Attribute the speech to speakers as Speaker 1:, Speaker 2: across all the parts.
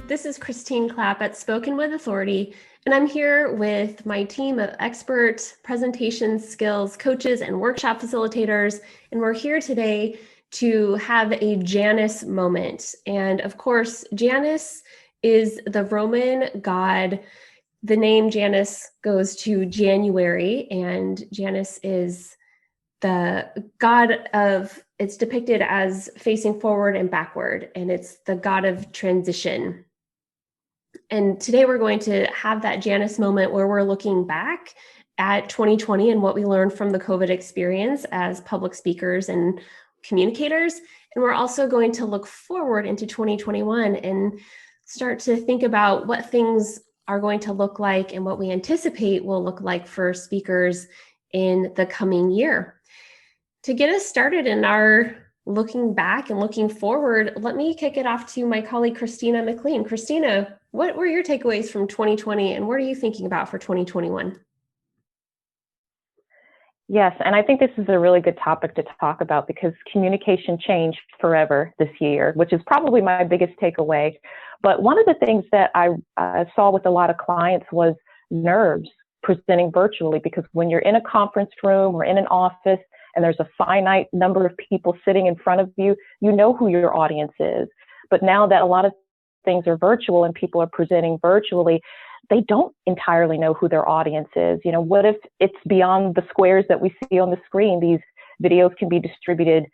Speaker 1: This is Christine Clapp at Spoken with Authority, and I'm here with my team of expert presentation skills coaches and workshop facilitators, and we're here today to have a Janus moment. And of course, Janus is the Roman god. The name Janus goes to January, and Janus is the god of, it's depicted as facing forward and backward, and it's the god of transition. And today we're going to have that Janus moment where we're looking back at 2020 and what we learned from the COVID experience as public speakers and communicators. And we're also going to look forward into 2021 and start to think about what things are going to look like and what we anticipate will look like for speakers in the coming year. To get us started in our looking back and looking forward, let me kick it off to my colleague, Christina McLean. Christina, what were your takeaways from 2020 and what are you thinking about for 2021?
Speaker 2: Yes, and I think this is a really good topic to talk about because communication changed forever this year, which is probably my biggest takeaway. But one of the things that I saw with a lot of clients was nerves presenting virtually, because when you're in a conference room or in an office and there's a finite number of people sitting in front of you, you know who your audience is. But now that a lot of things are virtual and people are presenting virtually, they don't entirely know who their audience is. You know, what if it's beyond the squares that we see on the screen? These videos can be distributed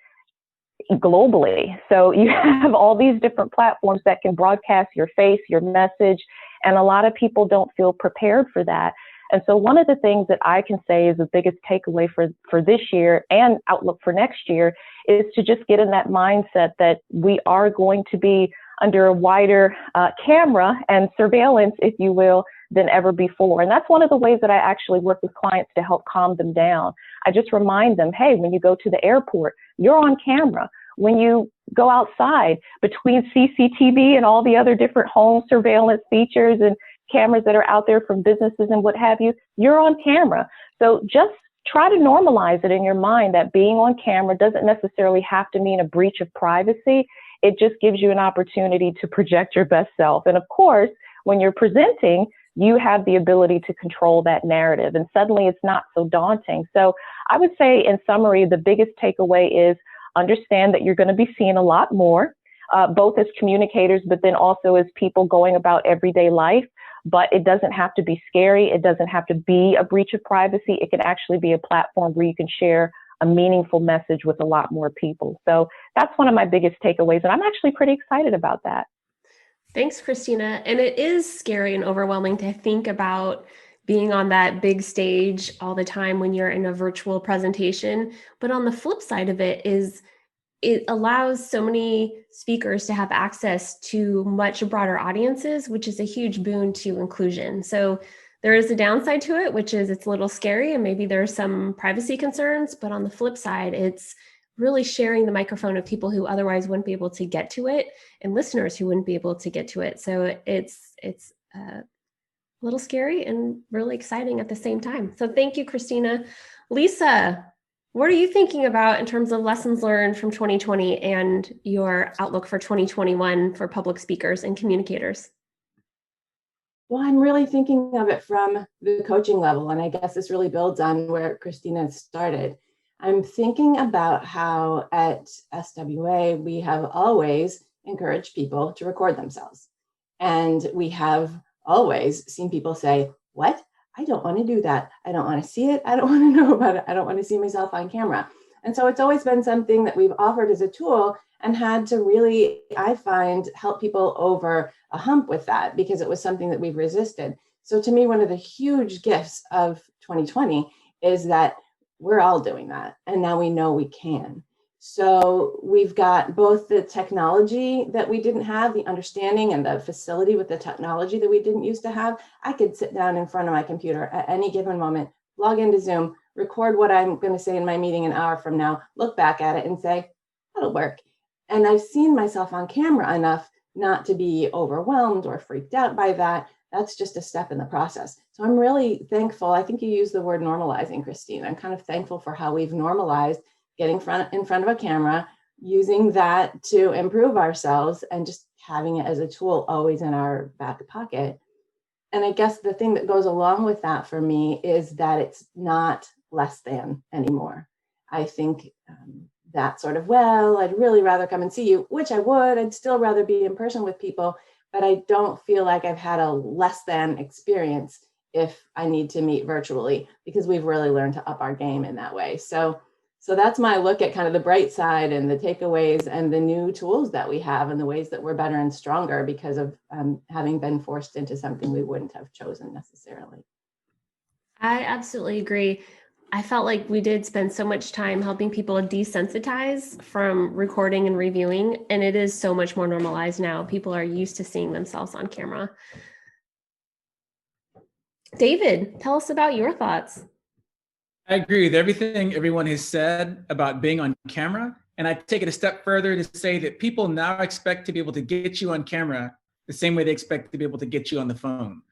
Speaker 2: globally. So you have all these different platforms that can broadcast your face, your message, and a lot of people don't feel prepared for that. And so one of the things that I can say is the biggest takeaway for this year and outlook for next year is to just get in that mindset that we are going to be under a wider camera and surveillance, if you will, than ever before. And that's one of the ways that I actually work with clients to help calm them down. I just remind them, hey, when you go to the airport, you're on camera. When you go outside, between CCTV and all the other different home surveillance features and cameras that are out there from businesses and what have you, you're on camera. So just try to normalize it in your mind that being on camera doesn't necessarily have to mean a breach of privacy. It just gives you an opportunity to project your best self. And of course, when you're presenting, you have the ability to control that narrative. And suddenly it's not so daunting. So I would say in summary, the biggest takeaway is understand that you're going to be seeing a lot more, both as communicators, but then also as people going about everyday life. But it doesn't have to be scary. It doesn't have to be a breach of privacy. It can actually be a platform where you can share a meaningful message with a lot more people. So that's one of my biggest takeaways. And I'm actually pretty excited about that.
Speaker 1: Thanks, Christina. And it is scary and overwhelming to think about being on that big stage all the time when you're in a virtual presentation. But on the flip side of it is it allows so many speakers to have access to much broader audiences, which is a huge boon to inclusion. So there is a downside to it, which is it's a little scary and maybe there's some privacy concerns, but on the flip side, it's really sharing the microphone of people who otherwise wouldn't be able to get to it and listeners who wouldn't be able to get to it. So it's a little scary and really exciting at the same time. So thank you, Christina. Lisa, what are you thinking about in terms of lessons learned from 2020 and your outlook for 2021 for public speakers and communicators?
Speaker 3: Well, I'm really thinking of it from the coaching level, and I guess this really builds on where Christina started. I'm thinking about how at SWA, we have always encouraged people to record themselves. And we have always seen people say, what? I don't want to do that. I don't want to see it. I don't want to know about it. I don't want to see myself on camera. And so it's always been something that we've offered as a tool and had to really, I find, help people over a hump with that because it was something that we've resisted. So to me, one of the huge gifts of 2020 is that we're all doing that. And now we know we can. So we've got both the technology that we didn't have, the understanding and the facility with the technology that we didn't used to have. I could sit down in front of my computer at any given moment, log into Zoom, record what I'm going to say in my meeting an hour from now, look back at it and say, that'll work. And I've seen myself on camera enough not to be overwhelmed or freaked out by that. That's just a step in the process. So I'm really thankful. I think you used the word normalizing, Christine. I'm kind of thankful for how we've normalized getting in front of a camera, using that to improve ourselves and just having it as a tool always in our back pocket. And I guess the thing that goes along with that for me is that it's not less than anymore. I think that sort of, well, I'd really rather come and see you, which I would. I'd still rather be in person with people, but I don't feel like I've had a less than experience if I need to meet virtually, because we've really learned to up our game in that way. So that's my look at kind of the bright side and the takeaways and the new tools that we have and the ways that we're better and stronger because of having been forced into something we wouldn't have chosen necessarily.
Speaker 1: I absolutely agree. I felt like we did spend so much time helping people desensitize from recording and reviewing, and it is so much more normalized now. People are used to seeing themselves on camera. David, tell us about your thoughts.
Speaker 4: I agree with everything everyone has said about being on camera. And I take it a step further to say that people now expect to be able to get you on camera the same way they expect to be able to get you on the phone.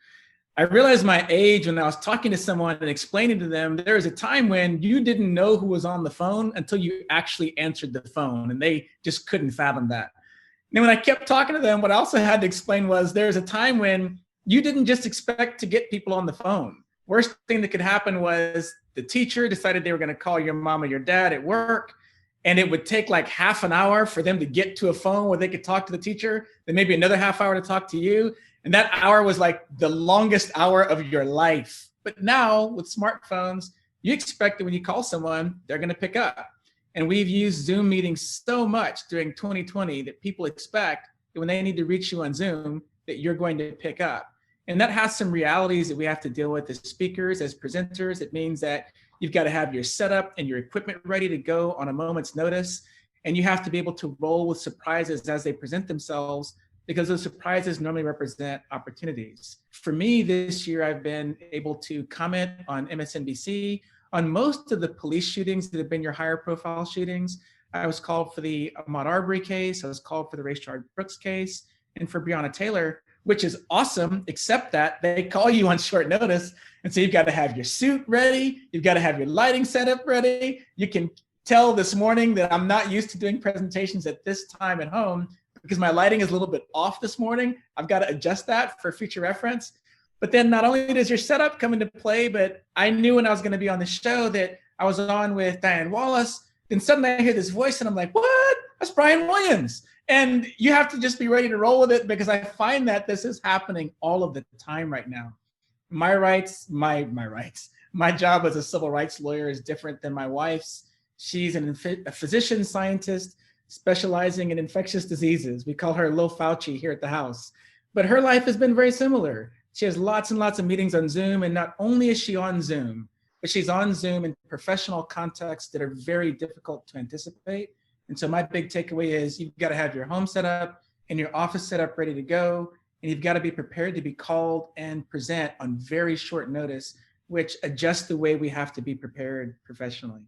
Speaker 4: I realized my age when I was talking to someone and explaining to them, there was a time when you didn't know who was on the phone until you actually answered the phone, and they just couldn't fathom that. And then when I kept talking to them, what I also had to explain was there's a time when you didn't just expect to get people on the phone. Worst thing that could happen was the teacher decided they were going to call your mom or your dad at work, and it would take like half an hour for them to get to a phone where they could talk to the teacher, then maybe another half hour to talk to you. And that hour was like the longest hour of your life. But now with smartphones, you expect that when you call someone, they're going to pick up. And we've used Zoom meetings so much during 2020 that people expect that when they need to reach you on Zoom, that you're going to pick up. And that has some realities that we have to deal with as speakers, as presenters. It means that you've got to have your setup and your equipment ready to go on a moment's notice. And you have to be able to roll with surprises as they present themselves, because those surprises normally represent opportunities. For me this year, I've been able to comment on MSNBC on most of the police shootings that have been your higher profile shootings. I was called for the Ahmaud Arbery case. I was called for the Rayshard Brooks case and for Breonna Taylor, which is awesome, except that they call you on short notice. And so you've got to have your suit ready. You've got to have your lighting setup ready. You can tell this morning that I'm not used to doing presentations at this time at home because my lighting is a little bit off this morning. I've got to adjust that for future reference. But then not only does your setup come into play, but I knew when I was going to be on the show that I was on with Diane Wallace. Then suddenly I hear this voice and I'm like, what? That's Brian Williams. And you have to just be ready to roll with it, because I find that this is happening all of the time right now. My job as a civil rights lawyer is different than my wife's. She's a physician scientist specializing in infectious diseases. We call her Lo Fauci here at the house. But her life has been very similar. She has lots and lots of meetings on Zoom. And not only is she on Zoom, but she's on Zoom in professional contexts that are very difficult to anticipate. And so my big takeaway is you've got to have your home set up and your office set up ready to go. And you've got to be prepared to be called and present on very short notice, which adjusts the way we have to be prepared professionally.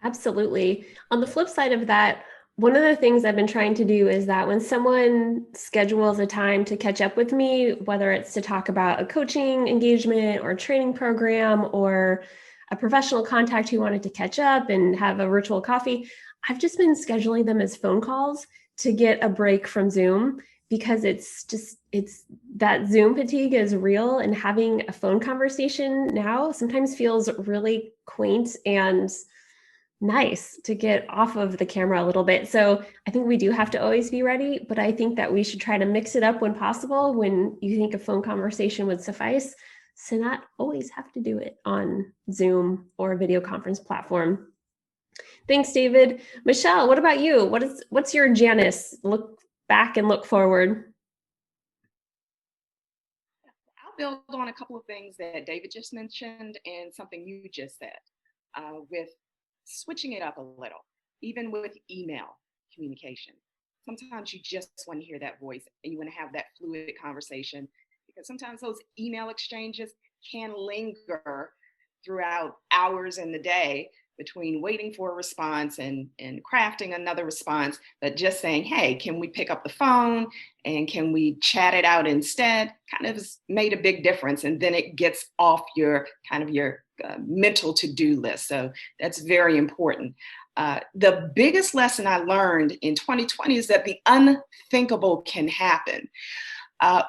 Speaker 1: Absolutely. On the flip side of that, one of the things I've been trying to do is that when someone schedules a time to catch up with me, whether it's to talk about a coaching engagement or training program or a professional contact who wanted to catch up and have a virtual coffee, I've just been scheduling them as phone calls to get a break from Zoom, because it's that Zoom fatigue is real, and having a phone conversation now sometimes feels really quaint and nice to get off of the camera a little bit. So I think we do have to always be ready, but I think that we should try to mix it up when possible, when you think a phone conversation would suffice, so not always have to do it on Zoom or a video conference platform. Thanks, David. Michelle, what about you? What's your Janice look back and look forward?
Speaker 5: I'll build on a couple of things that David just mentioned and something you just said with switching it up a little, even with email communication. Sometimes you just want to hear that voice and you want to have that fluid conversation, because sometimes those email exchanges can linger throughout hours in the day between waiting for a response and crafting another response. But just saying, hey, can we pick up the phone and can we chat it out instead, kind of has made a big difference. And then it gets off your mental to-do list. So that's very important. The biggest lesson I learned in 2020 is that the unthinkable can happen.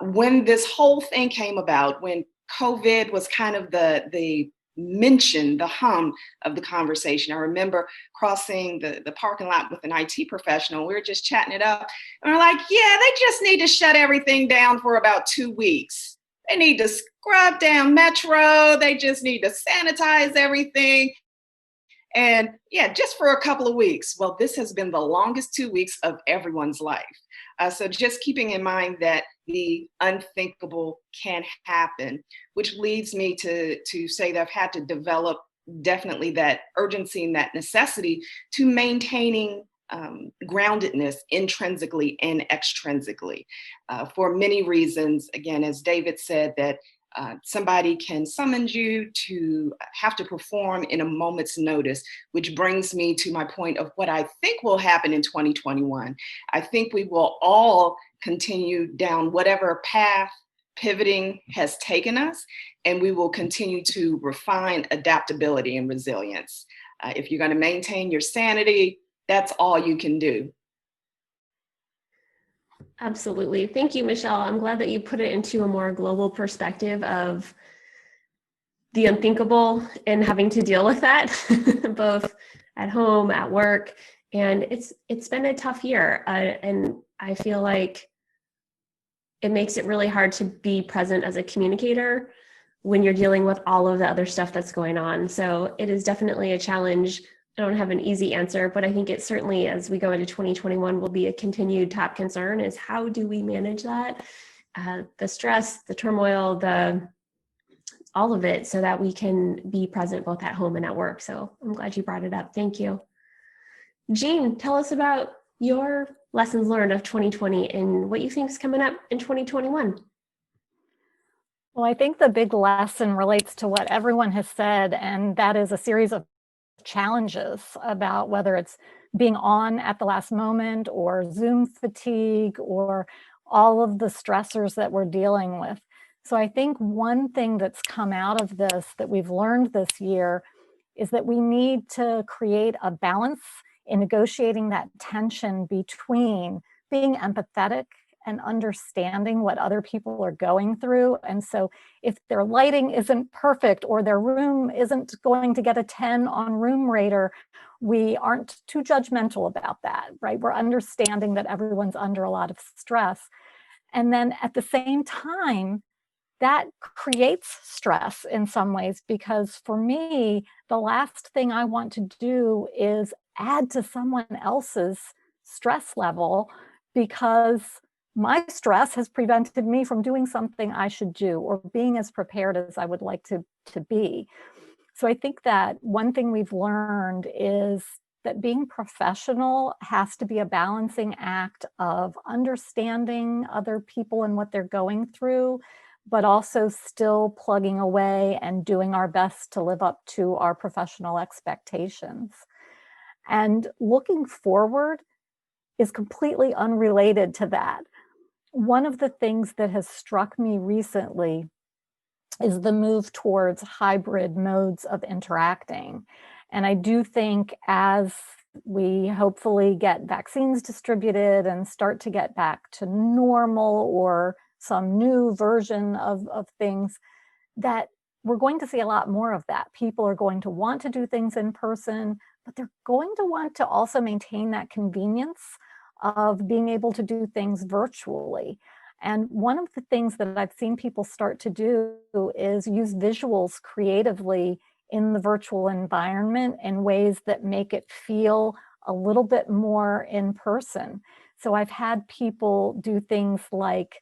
Speaker 5: When this whole thing came about, when COVID was kind of the mention, the hum of the conversation. I remember crossing the parking lot with an IT professional. We were just chatting it up. And we're like, yeah, they just need to shut everything down for about 2 weeks. They need to scrub down Metro. They just need to sanitize everything. And yeah, just for a couple of weeks. Well, this has been the longest 2 weeks of everyone's life. So just keeping in mind that the unthinkable can happen, which leads me to say that I've had to develop definitely that urgency and that necessity to maintaining groundedness intrinsically and extrinsically for many reasons. Again, as David said, that somebody can summon you to have to perform in a moment's notice, which brings me to my point of what I think will happen in 2021. I think we will all continue down whatever path pivoting has taken us, and we will continue to refine adaptability and resilience. If you're going to maintain your sanity, that's all you can do.
Speaker 1: Absolutely. Thank you, Michelle. I'm glad that you put it into a more global perspective of the unthinkable and having to deal with that, both at home, at work. And it's been a tough year. And I feel like it makes it really hard to be present as a communicator when you're dealing with all of the other stuff that's going on. So it is definitely a challenge. I don't have an easy answer, but I think it certainly, as we go into 2021, will be a continued top concern is how do we manage that? The stress, the turmoil, all of it, so that we can be present both at home and at work. So I'm glad you brought it up. Thank you. Jean, tell us about your lessons learned of 2020 and what you think is coming up in 2021.
Speaker 6: Well, I think the big lesson relates to what everyone has said, and that is a series of challenges about whether it's being on at the last moment or Zoom fatigue or all of the stressors that we're dealing with. So I think one thing that's come out of this that we've learned this year is that we need to create a balance in negotiating that tension between being empathetic and understanding what other people are going through. And so if their lighting isn't perfect or their room isn't going to get a 10 on Room Rater, we aren't too judgmental about that, right? We're understanding that everyone's under a lot of stress. And then at the same time, that creates stress in some ways, because for me, the last thing I want to do is add to someone else's stress level, because my stress has prevented me from doing something I should do or being as prepared as I would like to be. So I think that one thing we've learned is that being professional has to be a balancing act of understanding other people and what they're going through, but also still plugging away and doing our best to live up to our professional expectations. And looking forward is completely unrelated to that. One of the things that has struck me recently is the move towards hybrid modes of interacting. And I do think as we hopefully get vaccines distributed and start to get back to normal or some new version of things, that we're going to see a lot more of that. People are going to want to do things in person, but they're going to want to also maintain that convenience of being able to do things virtually. And one of the things that I've seen people start to do is use visuals creatively in the virtual environment in ways that make it feel a little bit more in person. So I've had people do things like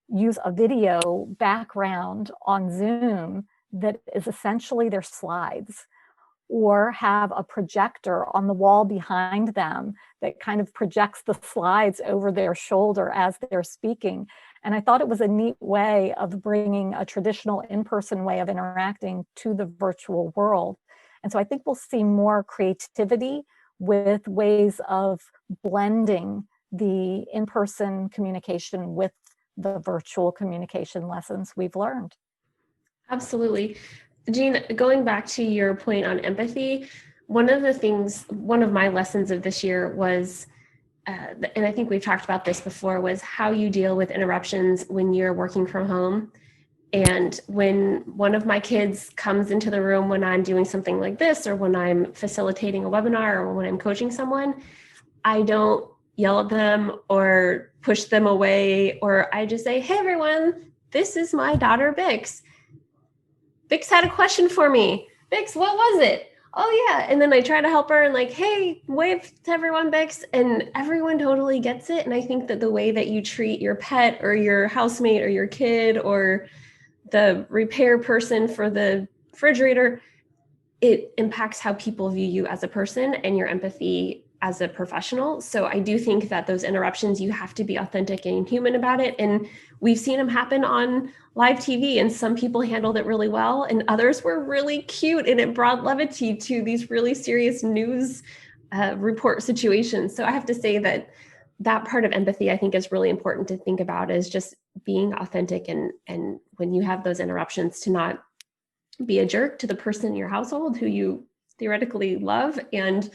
Speaker 6: use a video background on Zoom that is essentially their slides, or have a projector on the wall behind them that kind of projects the slides over their shoulder as they're speaking. And I thought it was a neat way of bringing a traditional in-person way of interacting to the virtual world. And so I think we'll see more creativity with ways of blending the in-person communication with the virtual communication lessons we've learned.
Speaker 1: Absolutely. Jean, going back to your point on empathy, one of my lessons of this year was, and I think we've talked about this before, was how you deal with interruptions when you're working from home. And when one of my kids comes into the room when I'm doing something like this, or when I'm facilitating a webinar, or when I'm coaching someone, I don't yell at them or push them away, or I just say, hey, everyone, this is my daughter, Bix. Bix had a question for me. Bix, what was it? Oh, yeah. And then I try to help her and like, hey, wave to everyone, Bix. And everyone totally gets it. And I think that the way that you treat your pet or your housemate or your kid or the repair person for the refrigerator, it impacts how people view you as a person and your empathy as a professional. So I do think that those interruptions, you have to be authentic and human about it. And we've seen them happen on live TV, and some people handled it really well, and others were really cute, and it brought levity to these really serious news report situations. So I have to say that that part of empathy, I think, is really important to think about, is just being authentic, and when you have those interruptions, to not be a jerk to the person in your household who you theoretically love, and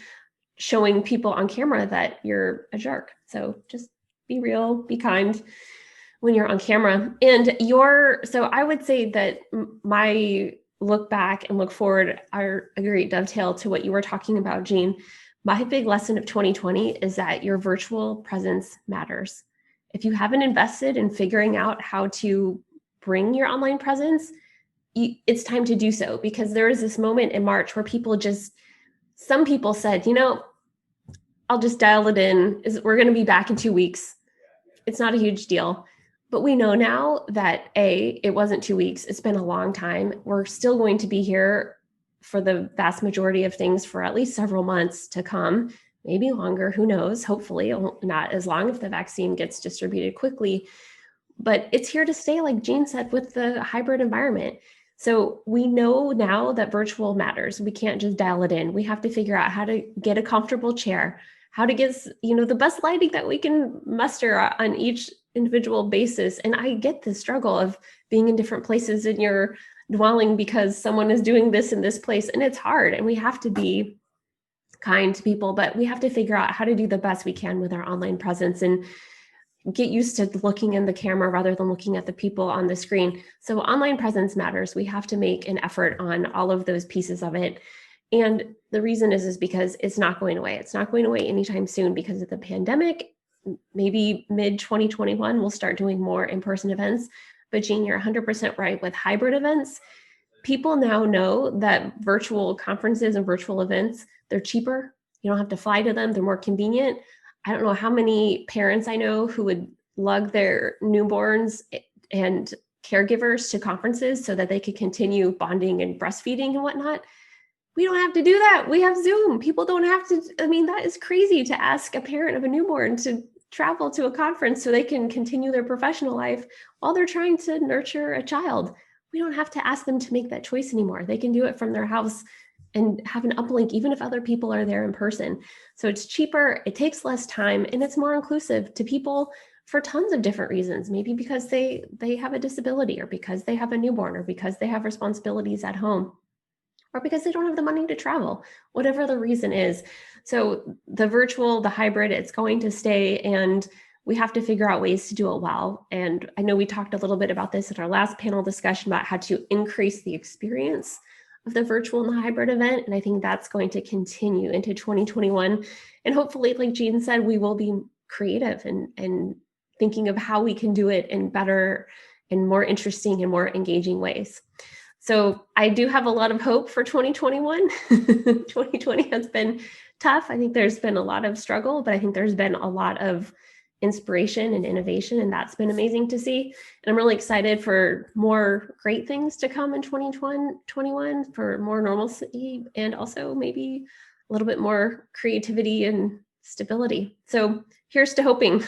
Speaker 1: showing people on camera that you're a jerk. So just be real, be kind when you're on camera. And so I would say that my look back and look forward are a great dovetail to what you were talking about, Jean. My big lesson of 2020 is that your virtual presence matters. If you haven't invested in figuring out how to bring your online presence, it's time to do so, because there was this moment in March where some people said, I'll just dial it in. We're going to be back in 2 weeks. It's not a huge deal. But we know now that it wasn't 2 weeks. It's been a long time. We're still going to be here for the vast majority of things for at least several months to come, maybe longer, who knows, hopefully not as long if the vaccine gets distributed quickly. But it's here to stay, like Jean said, with the hybrid environment. So we know now that virtual matters. We can't just dial it in. We have to figure out how to get a comfortable chair, how to get, the best lighting that we can muster on each individual basis. And I get the struggle of being in different places in your dwelling because someone is doing this in this place, and it's hard, and we have to be kind to people, but we have to figure out how to do the best we can with our online presence and get used to looking in the camera rather than looking at the people on the screen. So online presence matters. We have to make an effort on all of those pieces of it. And the reason is because it's not going away. It's not going away anytime soon because of the pandemic. Maybe mid-2021, we'll start doing more in-person events. But Jean, you're 100% right with hybrid events. People now know that virtual conferences and virtual events, they're cheaper. You don't have to fly to them. They're more convenient. I don't know how many parents I know who would lug their newborns and caregivers to conferences so that they could continue bonding and breastfeeding and whatnot. We don't have to do that. We have Zoom. People don't have to. That is crazy to ask a parent of a newborn to travel to a conference so they can continue their professional life while they're trying to nurture a child. We don't have to ask them to make that choice anymore. They can do it from their house and have an uplink, even if other people are there in person. So it's cheaper, it takes less time, and it's more inclusive to people for tons of different reasons. Maybe because they have a disability, or because they have a newborn, or because they have responsibilities at home, or because they don't have the money to travel, whatever the reason is. So the virtual, the hybrid, it's going to stay, and we have to figure out ways to do it well. And I know we talked a little bit about this in our last panel discussion about how to increase the experience of the virtual and the hybrid event. And I think that's going to continue into 2021. And hopefully, like Jean said, we will be creative and thinking of how we can do it in better and more interesting and more engaging ways. So I do have a lot of hope for 2021. 2020 has been tough. I think there's been a lot of struggle, but I think there's been a lot of inspiration and innovation, and that's been amazing to see. And I'm really excited for more great things to come in 2021, for more normalcy, and also maybe a little bit more creativity and stability. So here's to hoping.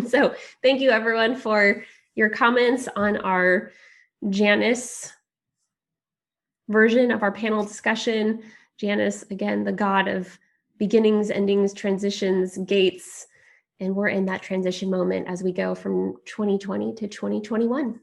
Speaker 1: So thank you everyone for your comments on our Janus version of our panel discussion. Janus, again, the god of beginnings, endings, transitions, gates, and we're in that transition moment as we go from 2020 to 2021.